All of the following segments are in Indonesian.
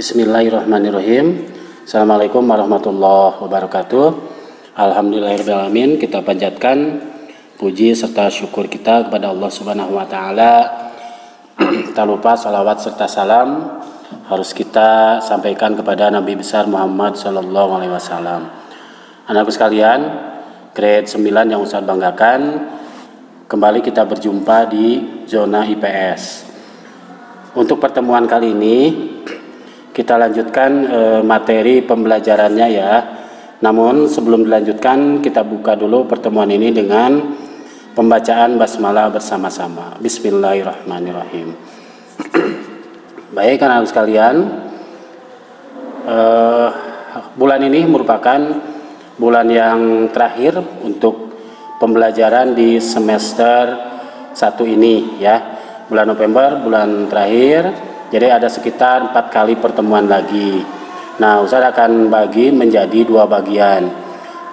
Bismillahirrahmanirrahim. Assalamualaikum warahmatullahi wabarakatuh. Alhamdulillahirrahmanirrahim. Kita panjatkan puji serta syukur kita kepada Allah Subhanahu wa taala. Tak lupa salawat serta salam harus kita sampaikan kepada Nabi besar Muhammad sallallahu alaihi wasallam. Anakku sekalian, grade 9 yang Ustaz banggakan, kembali kita berjumpa di zona IPS. Untuk pertemuan kali ini kita lanjutkan materi pembelajarannya ya. Namun sebelum dilanjutkan, kita buka dulu pertemuan ini dengan pembacaan basmalah bersama-sama. Bismillahirrahmanirrahim. Baik anak-anak sekalian, bulan ini merupakan bulan yang terakhir untuk pembelajaran di semester 1 ini ya. Bulan November, bulan terakhir. Jadi ada sekitar 4 kali pertemuan lagi. Nah, Ustaz akan bagi menjadi 2 bagian.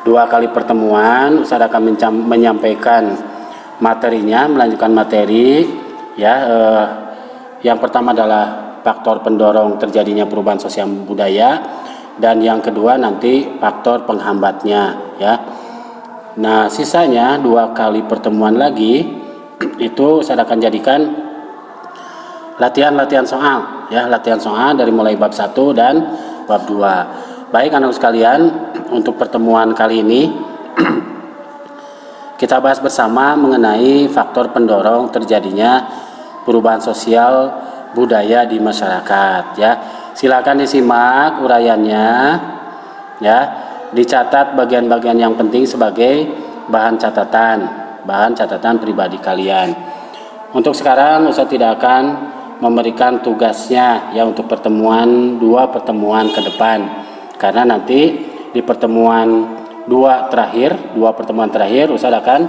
2 kali pertemuan, Ustaz akan menyampaikan materinya, melanjutkan materi. Ya, yang pertama adalah faktor pendorong terjadinya perubahan sosial budaya, dan yang kedua nanti faktor penghambatnya. Ya. Nah, sisanya 2 kali pertemuan lagi itu Ustaz akan jadikan latihan soal ya, latihan soal dari mulai bab 1 dan bab 2. Baik anak sekalian, untuk pertemuan kali ini kita bahas bersama mengenai faktor pendorong terjadinya perubahan sosial budaya di masyarakat ya. Silakan disimak uraiannya ya, dicatat bagian-bagian yang penting sebagai bahan catatan pribadi kalian. Untuk sekarang Ustaz tidak akan memberikan tugasnya ya untuk 2 pertemuan ke depan, karena nanti di pertemuan 2 pertemuan terakhir Ustaz akan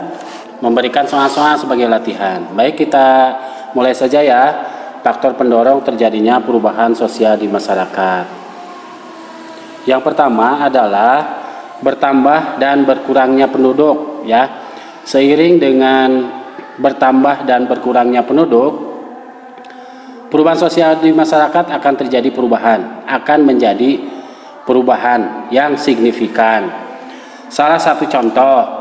memberikan soal-soal sebagai latihan. Baik, kita mulai saja ya. Faktor pendorong terjadinya perubahan sosial di masyarakat. Yang pertama adalah bertambah dan berkurangnya penduduk ya. Seiring dengan bertambah dan berkurangnya penduduk, perubahan sosial di masyarakat akan menjadi perubahan yang signifikan. Salah satu contoh,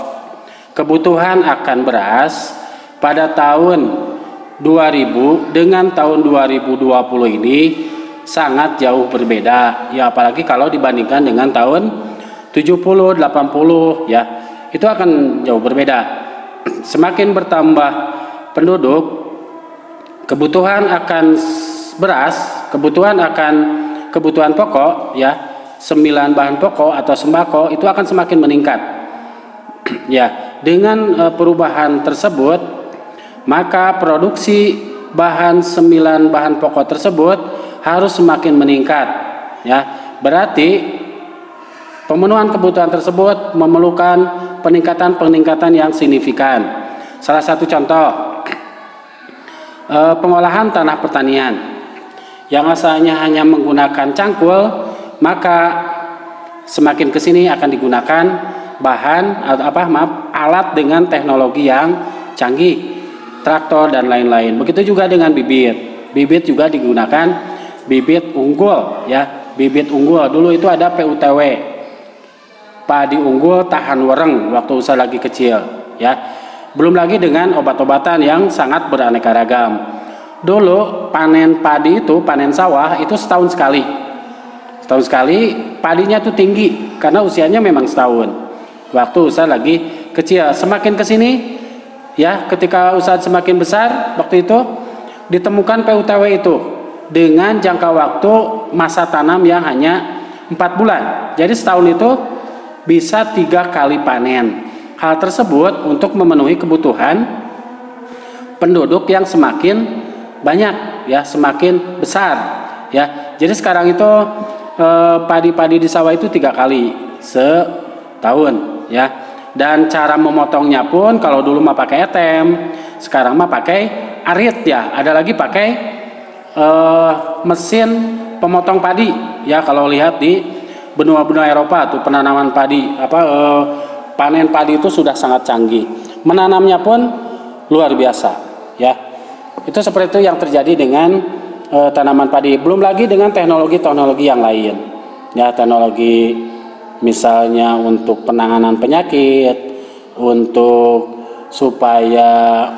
kebutuhan akan beras pada tahun 2000 dengan tahun 2020 ini sangat jauh berbeda. Ya, apalagi kalau dibandingkan dengan tahun 70, 80 ya, itu akan jauh berbeda. Semakin bertambah penduduk, kebutuhan akan beras, kebutuhan pokok ya, 9 bahan pokok atau sembako itu akan semakin meningkat. Ya, dengan perubahan tersebut, maka produksi 9 bahan pokok tersebut harus semakin meningkat. Ya, berarti pemenuhan kebutuhan tersebut memerlukan peningkatan yang signifikan. Salah satu contoh, pengolahan tanah pertanian yang asalnya hanya menggunakan cangkul, maka semakin kesini akan digunakan alat dengan teknologi yang canggih, traktor dan lain-lain. Begitu juga dengan bibit juga digunakan bibit unggul ya. Bibit unggul dulu itu ada PUTW, padi unggul tahan wereng, waktu Ustaz lagi kecil ya. Belum lagi dengan obat-obatan yang sangat beraneka ragam. Dulu panen padi itu, panen sawah itu setahun sekali. Setahun sekali padinya itu tinggi karena usianya memang setahun. Waktu Ustaz lagi kecil, semakin kesini ya, ketika Ustaz semakin besar, waktu itu ditemukan PUTW itu dengan jangka waktu masa tanam yang hanya 4 bulan. Jadi setahun itu bisa 3 kali panen. Hal tersebut untuk memenuhi kebutuhan penduduk yang semakin banyak ya, semakin besar ya. Jadi sekarang itu padi-padi di sawah itu 3 kali setahun ya. Dan cara memotongnya pun kalau dulu mah pakai etem, sekarang mah pakai arit ya. Ada lagi pakai mesin pemotong padi ya. Kalau lihat di benua-benua Eropa tuh penanaman padi panen padi itu sudah sangat canggih. Menanamnya pun luar biasa ya. Itu seperti itu yang terjadi dengan tanaman padi. Belum lagi dengan teknologi-teknologi yang lain. Ya, teknologi misalnya untuk penanganan penyakit, untuk supaya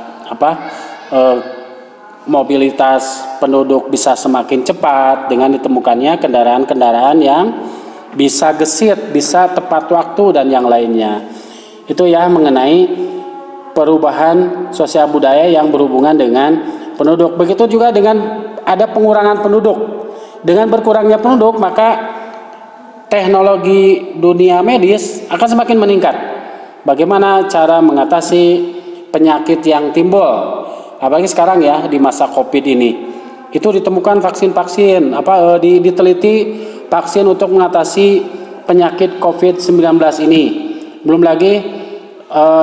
mobilitas penduduk bisa semakin cepat dengan ditemukannya kendaraan-kendaraan yang bisa gesit, bisa tepat waktu dan yang lainnya. Itu ya mengenai perubahan sosial budaya yang berhubungan dengan penduduk. Begitu juga dengan ada pengurangan penduduk. Dengan berkurangnya penduduk, maka teknologi dunia medis akan semakin meningkat. Bagaimana cara mengatasi penyakit yang timbul? Apalagi sekarang ya di masa Covid ini. Itu ditemukan vaksin-vaksin, diteliti vaksin untuk mengatasi penyakit COVID-19 ini. Belum lagi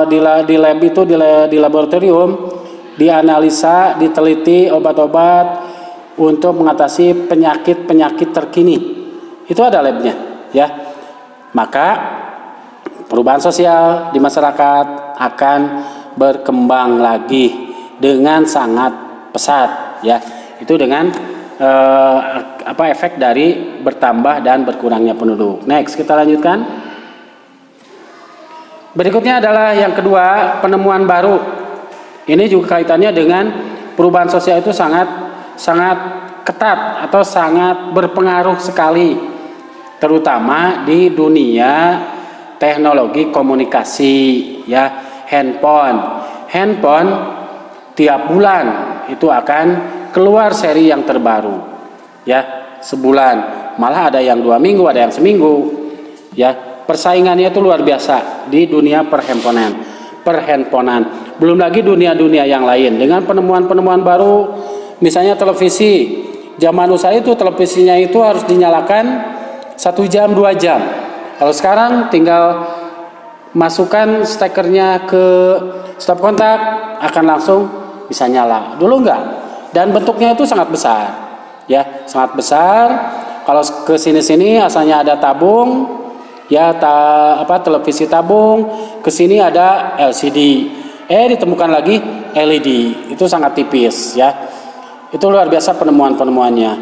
di lab itu di laboratorium dianalisa, diteliti obat-obat untuk mengatasi penyakit-penyakit terkini. Itu ada labnya, ya. Maka perubahan sosial di masyarakat akan berkembang lagi dengan sangat pesat, ya. Itu dengan efek dari bertambah dan berkurangnya penduduk. Next, kita lanjutkan. Berikutnya adalah yang kedua, penemuan baru. Ini juga kaitannya dengan perubahan sosial itu sangat ketat atau sangat berpengaruh sekali, terutama di dunia teknologi komunikasi, ya. Handphone tiap bulan itu akan keluar seri yang terbaru, ya, sebulan, malah ada yang 2 minggu, ada yang seminggu, ya. Persaingannya itu luar biasa di dunia perhandphonean. Belum lagi dunia-dunia yang lain dengan penemuan-penemuan baru, misalnya televisi. Zaman saya itu televisinya itu harus dinyalakan 1 jam 2 jam. Kalau sekarang tinggal masukkan stekernya ke stop kontak, akan langsung bisa nyala. Dulu enggak. Dan bentuknya itu sangat besar, ya, sangat besar. Kalau ke sini-sini asalnya ada tabung, ya, televisi tabung. Ke sini ada LCD. Ditemukan lagi LED. Itu sangat tipis, ya. Itu luar biasa penemuan-penemuannya.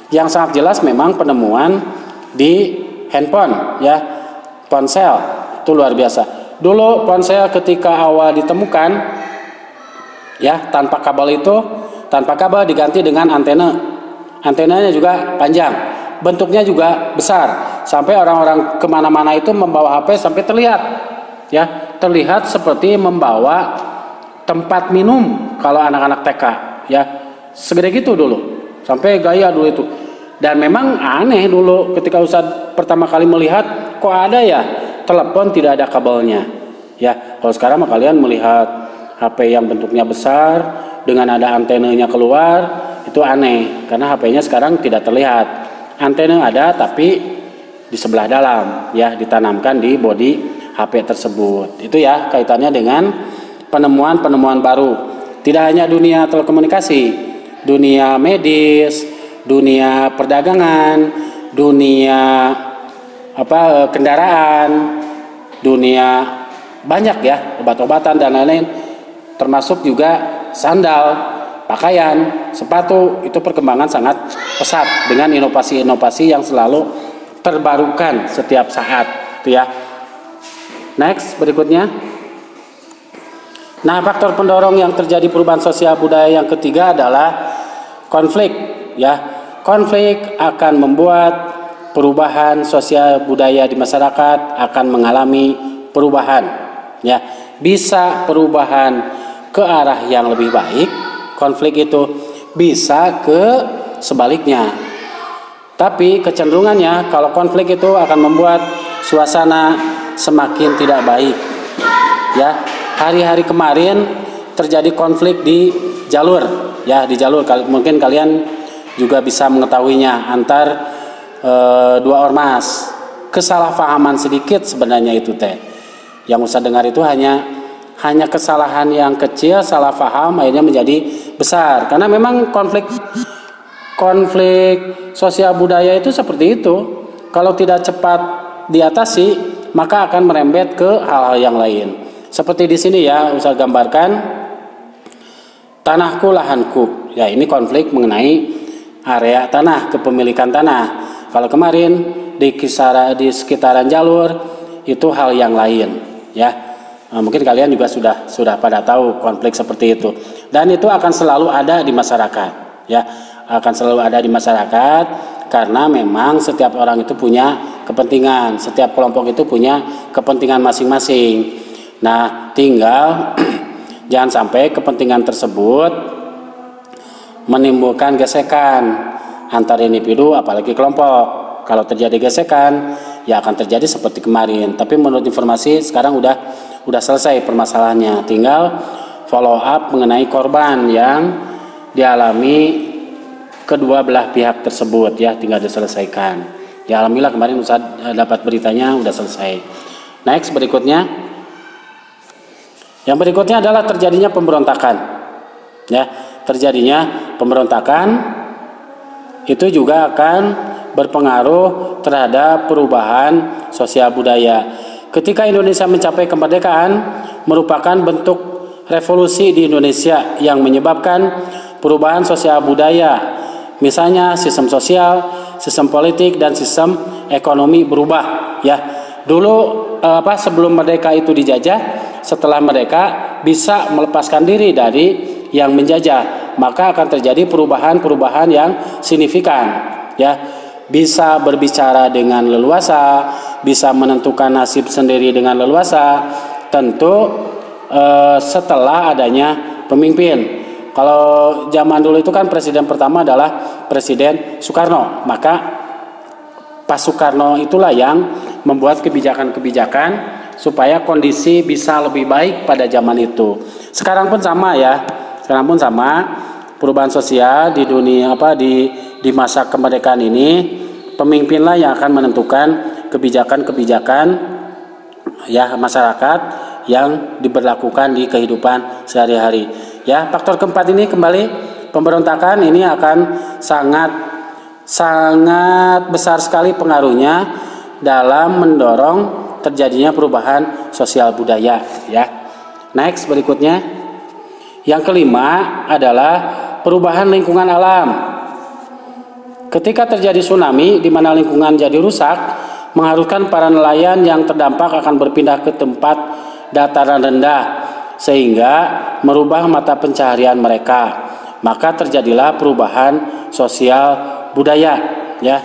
Yang sangat jelas memang penemuan di handphone, ya, ponsel. Itu luar biasa. Dulu ponsel ketika awal ditemukan, ya, tanpa kabel diganti dengan antena. Antenanya juga panjang, bentuknya juga besar, sampai orang-orang kemana-mana itu membawa HP sampai terlihat, ya, terlihat seperti membawa tempat minum kalau anak-anak TK, ya, segede gitu dulu, sampai gaya dulu itu. Dan memang aneh dulu ketika Ustadz pertama kali melihat, kok ada ya telepon tidak ada kabelnya, ya. Kalau sekarang kalian melihat HP yang bentuknya besar dengan ada antenanya keluar, itu aneh karena HP-nya sekarang tidak terlihat. Antena ada tapi di sebelah dalam, ya, ditanamkan di bodi HP tersebut. Itu ya kaitannya dengan penemuan-penemuan baru. Tidak hanya dunia telekomunikasi, dunia medis, dunia perdagangan, dunia kendaraan, dunia banyak, ya, obat-obatan dan lain-lain, termasuk juga sandal, pakaian, sepatu. Itu perkembangan sangat pesat dengan inovasi-inovasi yang selalu terbarukan setiap saat, itu ya. Next, berikutnya. Nah, faktor pendorong yang terjadi perubahan sosial budaya yang ketiga adalah konflik, ya. Konflik akan membuat perubahan sosial budaya di masyarakat akan mengalami perubahan, ya. Bisa perubahan ke arah yang lebih baik, konflik itu bisa ke sebaliknya. Tapi kecenderungannya kalau konflik itu akan membuat suasana semakin tidak baik, ya. Hari-hari kemarin terjadi konflik di jalur, ya, di jalur. Mungkin kalian juga bisa mengetahuinya antar dua ormas. Kesalahpahaman sedikit sebenarnya itu teh. Yang usah dengar itu hanya kesalahan yang kecil, salah paham akhirnya menjadi besar. Karena memang konflik sosial budaya itu seperti itu. Kalau tidak cepat diatasi, maka akan merembet ke hal-hal yang lain. Seperti di sini, ya, Ustaz gambarkan tanahku lahanku. Ya, ini konflik mengenai area tanah, kepemilikan tanah. Kalau kemarin di sekitaran jalur itu hal yang lain, ya. Mungkin kalian juga sudah pada tahu konflik seperti itu. Dan itu akan selalu ada di masyarakat, ya. Akan selalu ada di masyarakat karena memang setiap orang itu punya kepentingan, setiap kelompok itu punya kepentingan masing-masing. Nah, tinggal jangan sampai kepentingan tersebut menimbulkan gesekan antar individu apalagi kelompok. Kalau terjadi gesekan, ya akan terjadi seperti kemarin. Tapi menurut informasi sekarang udah selesai permasalahannya. Tinggal follow up mengenai korban yang dialami kedua belah pihak tersebut, ya, tinggal diselesaikan. Ya, alhamdulillah kemarin Ustaz dapat beritanya udah selesai. Next berikutnya. Yang berikutnya adalah terjadinya pemberontakan. Ya, terjadinya pemberontakan itu juga akan berpengaruh terhadap perubahan sosial budaya. Ketika Indonesia mencapai kemerdekaan merupakan bentuk revolusi di Indonesia yang menyebabkan perubahan sosial budaya. Misalnya sistem sosial, sistem politik dan sistem ekonomi berubah, ya. Dulu sebelum merdeka itu dijajah, setelah mereka bisa melepaskan diri dari yang menjajah, maka akan terjadi perubahan-perubahan yang signifikan, ya. Bisa berbicara dengan leluasa, bisa menentukan nasib sendiri dengan leluasa, tentu setelah adanya pemimpin. Kalau zaman dulu itu kan presiden pertama adalah Presiden Soekarno, maka Pak Soekarno itulah yang membuat kebijakan-kebijakan supaya kondisi bisa lebih baik pada zaman itu. Sekarang pun sama, ya. Sekarang pun sama. Perubahan sosial di dunia di masa kemerdekaan ini, pemimpinlah yang akan menentukan kebijakan-kebijakan, ya, masyarakat yang diberlakukan di kehidupan sehari-hari. Ya, faktor keempat ini kembali pemberontakan ini akan sangat besar sekali pengaruhnya dalam mendorong terjadinya perubahan sosial budaya, ya. Next berikutnya. Yang kelima adalah perubahan lingkungan alam. Ketika terjadi tsunami di mana lingkungan jadi rusak, mengharuskan para nelayan yang terdampak akan berpindah ke tempat dataran rendah sehingga merubah mata pencaharian mereka. Maka terjadilah perubahan sosial budaya, ya.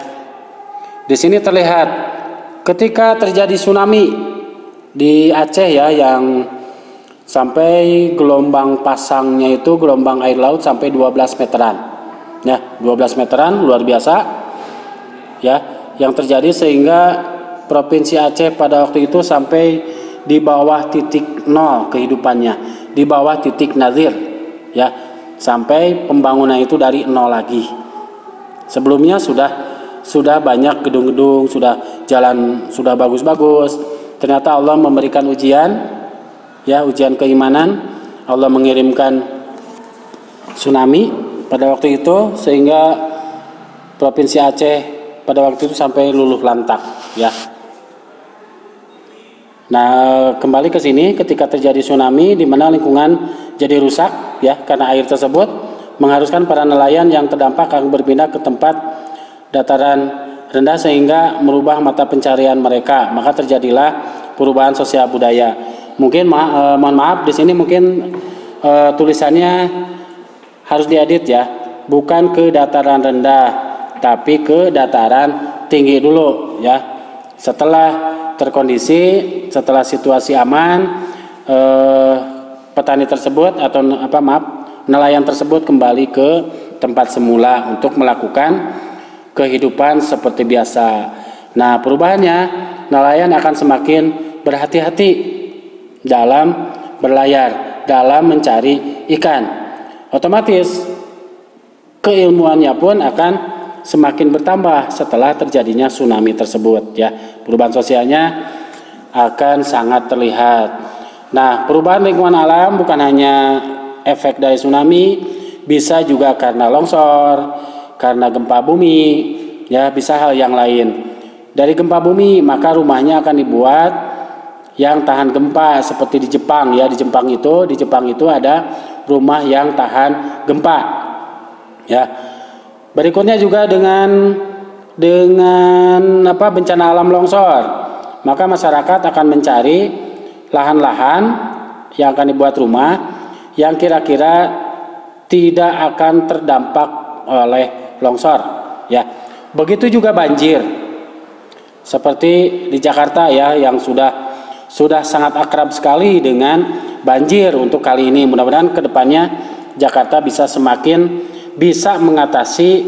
Di sini terlihat ketika terjadi tsunami di Aceh, ya, yang sampai gelombang pasangnya itu gelombang air laut sampai 12 meteran. Ya, 12 meteran luar biasa. Ya, yang terjadi sehingga Provinsi Aceh pada waktu itu sampai di bawah titik nol kehidupannya, di bawah titik nadir, ya, sampai pembangunan itu dari nol lagi. Sebelumnya sudah banyak gedung-gedung, sudah jalan sudah bagus-bagus. Ternyata Allah memberikan ujian, ya, ujian keimanan. Allah mengirimkan tsunami pada waktu itu sehingga Provinsi Aceh pada waktu itu sampai luluh lantak, ya. Nah, kembali ke sini ketika terjadi tsunami di mana lingkungan jadi rusak, ya, karena air tersebut mengharuskan para nelayan yang terdampak akan berpindah ke tempat dataran rendah sehingga merubah mata pencarian mereka. Maka terjadilah perubahan sosial budaya. Mungkin mohon maaf di sini mungkin tulisannya harus diedit, ya. Bukan ke dataran rendah, tapi ke dataran tinggi dulu, ya. Setelah terkondisi, setelah situasi aman, petani tersebut atau nelayan tersebut kembali ke tempat semula untuk melakukan kehidupan seperti biasa. Nah, perubahannya nelayan akan semakin berhati-hati dalam berlayar, dalam mencari ikan. Otomatis keilmuannya pun akan semakin bertambah setelah terjadinya tsunami tersebut, ya. Perubahan sosialnya akan sangat terlihat. Nah, perubahan lingkungan alam bukan hanya efek dari tsunami, bisa juga karena longsor, karena gempa bumi, ya, bisa hal yang lain. Dari gempa bumi maka rumahnya akan dibuat yang tahan gempa seperti di Jepang, ya. Di Jepang itu ada rumah yang tahan gempa, ya. Berikutnya juga dengan bencana alam longsor, maka masyarakat akan mencari lahan-lahan yang akan dibuat rumah yang kira-kira tidak akan terdampak oleh longsor, ya. Begitu juga banjir, seperti di Jakarta ya, yang sudah sangat akrab sekali dengan banjir untuk kali ini. Mudah-mudahan kedepannya Jakarta bisa semakin bisa mengatasi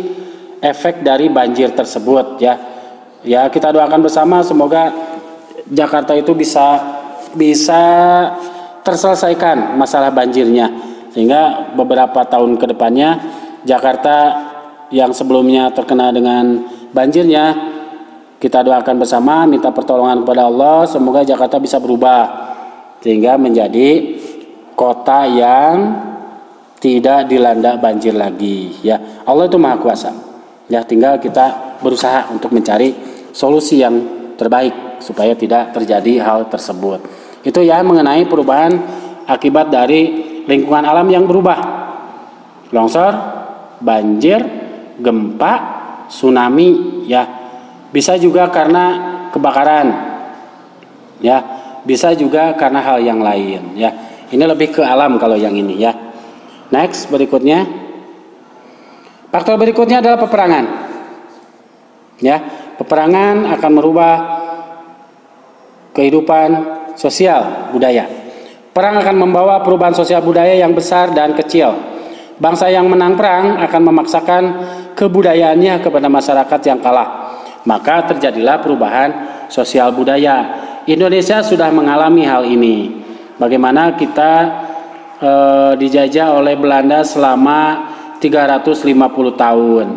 efek dari banjir tersebut, ya. Ya, kita doakan bersama semoga Jakarta itu bisa terselesaikan masalah banjirnya, sehingga beberapa tahun ke depannya Jakarta yang sebelumnya terkena dengan banjirnya, kita doakan bersama, minta pertolongan kepada Allah, semoga Jakarta bisa berubah sehingga menjadi kota yang tidak dilanda banjir lagi, ya. Allah itu Maha Kuasa, ya, tinggal kita berusaha untuk mencari solusi yang terbaik supaya tidak terjadi hal tersebut. Itu ya mengenai perubahan akibat dari lingkungan alam yang berubah. Longsor, banjir, gempa, tsunami, ya. Bisa juga karena kebakaran, ya. Bisa juga karena hal yang lain, ya. Ini lebih ke alam kalau yang ini, ya. Next, berikutnya. Faktor berikutnya adalah peperangan. Ya, peperangan akan merubah kehidupan sosial budaya. Perang akan membawa perubahan sosial budaya yang besar dan kecil. Bangsa yang menang perang akan memaksakan kebudayaannya kepada masyarakat yang kalah. Maka terjadilah perubahan sosial budaya. Indonesia sudah mengalami hal ini. Bagaimana kita dijajah oleh Belanda selama 350 tahun.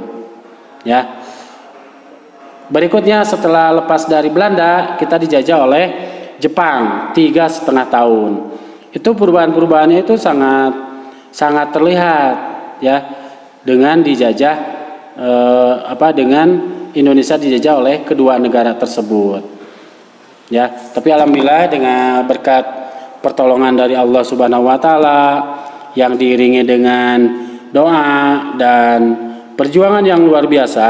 Ya. Berikutnya setelah lepas dari Belanda, kita dijajah oleh Jepang 3,5 tahun. Itu perubahan-perubahannya itu sangat terlihat, ya, dengan dijajah dengan Indonesia dijajah oleh kedua negara tersebut, ya. Tapi alhamdulillah dengan berkat pertolongan dari Allah Subhanahu wa taala yang diiringi dengan doa dan perjuangan yang luar biasa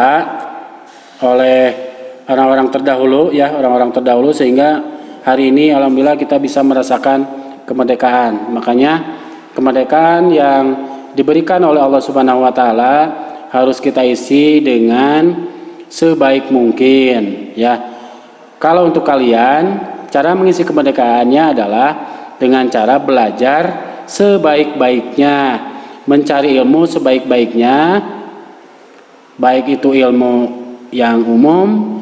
oleh orang-orang terdahulu, ya, orang-orang terdahulu, sehingga hari ini alhamdulillah kita bisa merasakan kemerdekaan. Makanya kemerdekaan yang diberikan oleh Allah Subhanahu wa taala harus kita isi dengan sebaik mungkin, ya. Kalau untuk kalian, cara mengisi kemerdekaannya adalah dengan cara belajar sebaik-baiknya, mencari ilmu sebaik-baiknya, baik itu ilmu yang umum,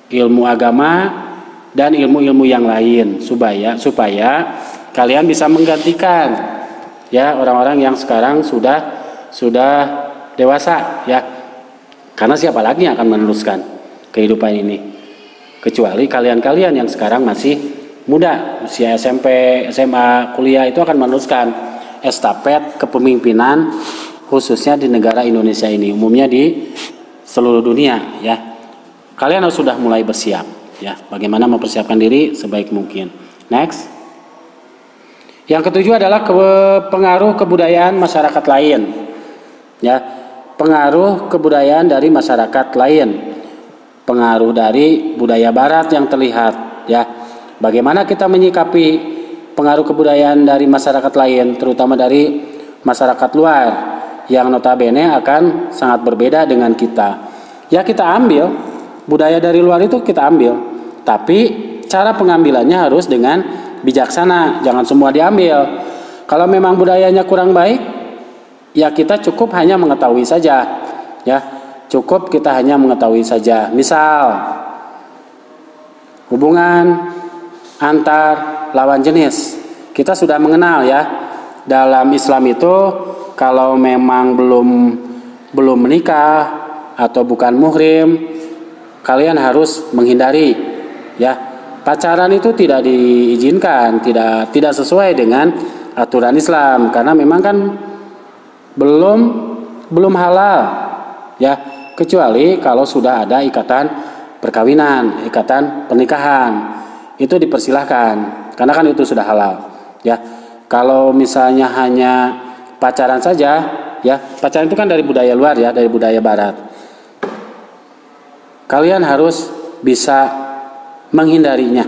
ilmu agama, dan ilmu-ilmu yang lain, supaya kalian bisa menggantikan, ya, orang-orang yang sekarang sudah dewasa, ya. Karena siapa lagi yang akan meneruskan kehidupan ini kecuali kalian-kalian yang sekarang masih muda, usia SMP, SMA, kuliah, itu akan meneruskan estafet kepemimpinan khususnya di negara Indonesia ini, umumnya di seluruh dunia, ya. Kalian harus sudah mulai bersiap, ya, bagaimana mempersiapkan diri sebaik mungkin. Next. Yang ketujuh adalah pengaruh kebudayaan masyarakat lain, ya. Pengaruh kebudayaan dari masyarakat lain, pengaruh dari budaya barat yang terlihat, ya. Bagaimana kita menyikapi pengaruh kebudayaan dari masyarakat lain, terutama dari masyarakat luar yang notabene akan sangat berbeda dengan kita. Ya, kita ambil budaya dari luar itu, kita ambil, tapi cara pengambilannya harus dengan bijaksana, jangan semua diambil. Kalau memang budayanya kurang baik, ya kita cukup hanya mengetahui saja, ya. Cukup kita hanya mengetahui saja. Misal hubungan antar lawan jenis, kita sudah mengenal, ya. Dalam Islam itu kalau memang belum menikah atau bukan muhrim, kalian harus menghindari, ya. Pacaran itu tidak diizinkan, tidak sesuai dengan aturan Islam, karena memang kan belum halal, ya, kecuali kalau sudah ada ikatan perkawinan, ikatan pernikahan, itu dipersilahkan karena kan itu sudah halal, ya. Kalau misalnya hanya pacaran saja, ya. Pacaran itu kan dari budaya luar ya, dari budaya barat. Kalian harus bisa menghindarinya.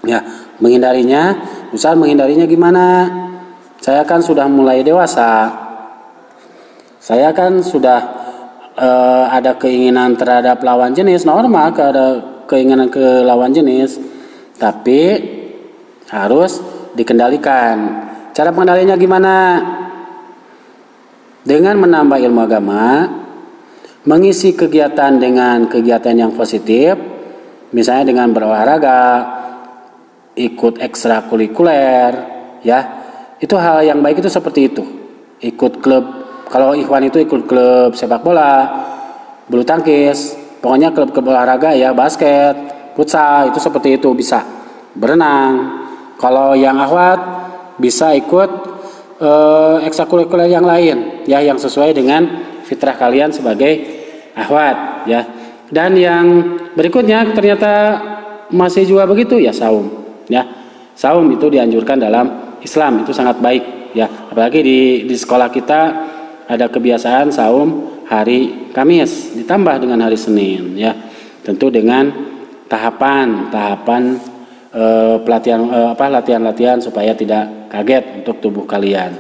Ya, menghindarinya. Misal menghindarinya gimana? Saya kan sudah mulai dewasa. Saya kan sudah ada keinginan terhadap lawan jenis, normal ada keinginan ke lawan jenis, tapi harus dikendalikan. Cara pengendalinya gimana? Dengan menambah ilmu agama, mengisi kegiatan dengan kegiatan yang positif, misalnya dengan berolahraga, ikut ekstrakurikuler, ya, itu hal yang baik itu seperti itu. Ikut klub. Kalau ikhwan itu ikut klub sepak bola, bulu tangkis, pokoknya klub-klub olahraga ya, basket, futsal, itu seperti itu bisa. Berenang. Kalau yang akhwat bisa ikut ekstrakurikuler yang lain ya, yang sesuai dengan fitrah kalian sebagai akhwat ya. Dan yang berikutnya ternyata masih juga begitu ya, saum ya. Saum itu dianjurkan dalam Islam, itu sangat baik ya. Apalagi di sekolah kita ada kebiasaan saum hari Kamis ditambah dengan hari Senin ya. Tentu dengan tahapan latihan supaya tidak kaget untuk tubuh kalian.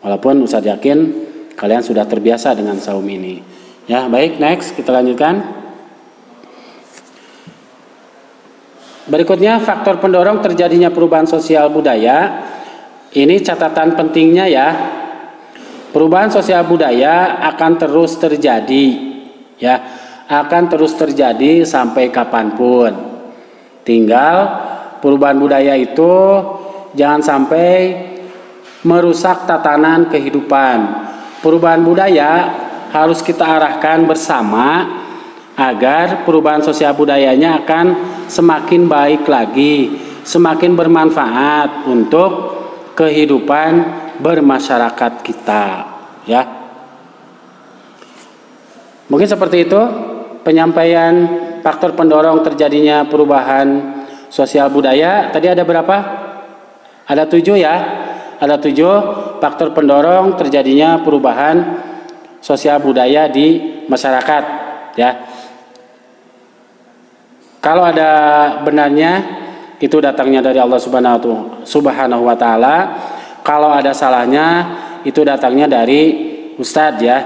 Walaupun Ustadz yakin kalian sudah terbiasa dengan saum ini. Ya, baik, next kita lanjutkan. Berikutnya faktor pendorong terjadinya perubahan sosial budaya. Ini catatan pentingnya ya. Perubahan sosial budaya akan terus terjadi, ya, akan terus terjadi sampai kapanpun. Tinggal perubahan budaya itu jangan sampai merusak tatanan kehidupan. Perubahan budaya harus kita arahkan bersama agar perubahan sosial budayanya akan semakin baik lagi, semakin bermanfaat untuk kehidupan bermasyarakat kita ya. Mungkin seperti itu penyampaian faktor pendorong terjadinya perubahan sosial budaya. Tadi ada berapa? Ada 7 ya. Ada 7 faktor pendorong terjadinya perubahan sosial budaya di masyarakat ya. Kalau ada benarnya itu datangnya dari Allah Subhanahu wa taala. Kalau ada salahnya itu datangnya dari Ustadz ya,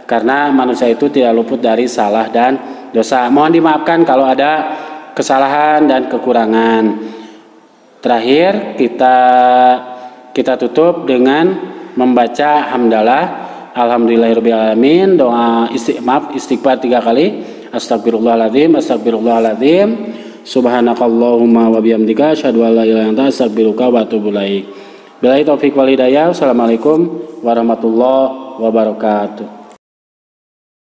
karena manusia itu tidak luput dari salah dan dosa. Mohon dimaafkan kalau ada kesalahan dan kekurangan. Terakhir kita tutup dengan membaca hamdalah, alhamdulillahirabbil alamin, doa istighfar 3 kali. Astagfirullahaladzim, astagfirullahaladzim, subhanakallahumma wa bihamdika asyhadu an la ilaha illa anta astaghfiruka wa atubu ilaik. Billahi taufiq wal hidayah. Wassalamualaikum warahmatullahi wabarakatuh.